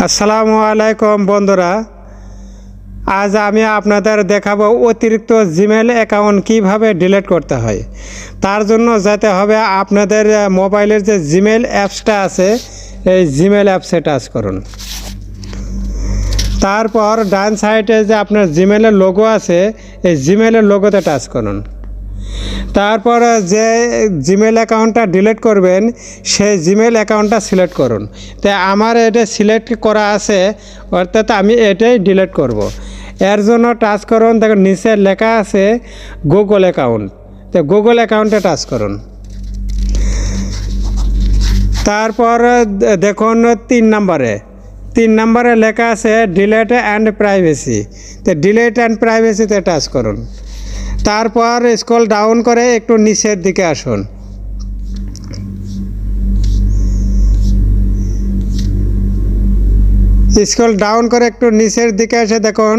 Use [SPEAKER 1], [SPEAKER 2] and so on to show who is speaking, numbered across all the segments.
[SPEAKER 1] আসসালামু আলাইকুম বন্ধুরা, আজ আমি আপনাদের দেখাবো অতিরিক্ত জিমেল অ্যাকাউন্ট কিভাবে ডিলিট করতে হয়। তার জন্য যেতে হবে আপনাদের মোবাইলের যে জিমেল অ্যাপসটা আছে, এই জিমেল অ্যাপসে টাচ করুন। তারপর ডান সাইডে যে আপনার জিমেলের লোগো আছে, এই জিমেলের লোগোতে টাচ করুন। তারপর যে জিমেল অ্যাকাউন্টটা ডিলিট করবেন সেই জিমেল অ্যাকাউন্টটা সিলেক্ট করুন। তো আমার এটা সিলেক্ট করা আছে, অর্থাৎ আমি এটাই ডিলিট করব। এর জন্য টাচ করুন, দেখুন নিচে লেখা আছে গুগল অ্যাকাউন্ট। তো গুগল অ্যাকাউন্টে টাচ করুন। তারপর দেখুন তিন নম্বরে লেখা আছে ডিলিট অ্যান্ড প্রাইভেসি। তো ডিলিট অ্যান্ড প্রাইভেসিতে টাচ করুন। তারপর স্ক্রল ডাউন করে একটু নিচের দিকে আসুন। স্ক্রল ডাউন করে একটু নিচের দিকে এসে দেখুন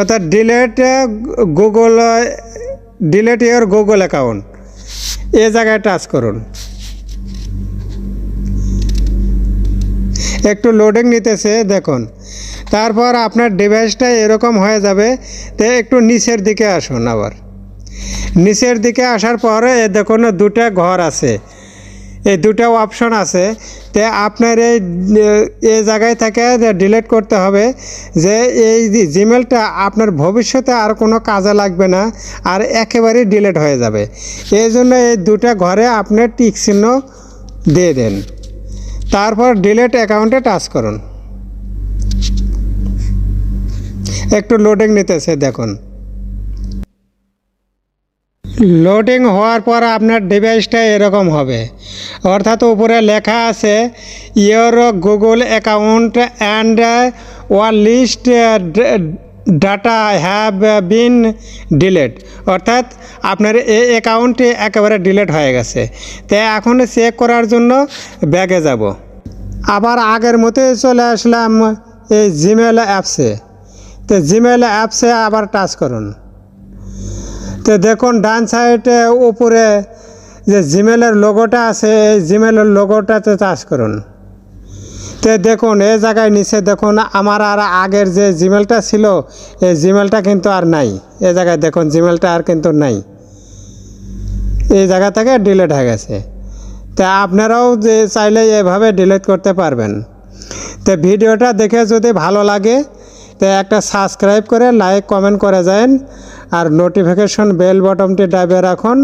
[SPEAKER 1] অর্থাৎ ডিলিট ইওর গুগল অ্যাকাউন্ট, এ জায়গায় টাচ করুন। একটু লোডিং নিতেছে দেখুন। তারপর আপনার ডিভাইসটা এরকম হয়ে যাবে। তো একটু নিচের দিকে আসুন। আবার নিচের দিকে আসার পরে দেখুন দুটা ঘর আছে, এই দুটা অপশন আছে। তো আপনার এই জায়গায় থেকে ডিলিট করতে হবে যে এই জিমেলটা আপনার ভবিষ্যতে আর কোনো কাজে লাগবে না, আর একেবারেই ডিলিট হয়ে যাবে। এই জন্য এই দুটা ঘরে আপনি টিক চিহ্ন দিয়ে দেন। তারপর ডিলিট অ্যাকাউন্টে টাচ করুন। একটু লোডিং নিতেছে দেখুন। লোডিং হওয়ার পর আপনার ডিভাইসটা এরকম হবে, অর্থাৎ উপরে লেখা আছে your Google account and war list data have been delete, অর্থাৎ আপনার এই অ্যাকাউন্টটি একেবারে ডিলিট হয়ে গেছে। তো এখন চেক করার জন্য ব্যাগে যাব। আবার আগের মতোই চলে আসলাম এই জিমেল অ্যাপসে। তো জিমেল অ্যাপসে আবার টাচ করুন। তো দেখুন ডান সাইডে উপরে যে জিমেলের লোগোটা আছে, এই জিমেলের লোগোটাতে টাচ করুন। তো দেখুন এই জায়গায় নিচে দেখুন আমার আর আগের যে জিমেলটা ছিল এই জিমেলটা কিন্তু আর নাই। এই জায়গায় দেখুন জিমেলটা আর কিন্তু নাই, এই জায়গা থেকে ডিলিট হয়ে গেছে। তো আপনারাও যে চাইলে এভাবে ডিলিট করতে পারবেন। তো ভিডিওটা দেখে যদি ভালো লাগে তো একটা সাবস্ক্রাইব করে লাইক কমেন্ট করে যান, আর নোটিফিকেশন বেল বটনটি দাবিয়ে রাখুন।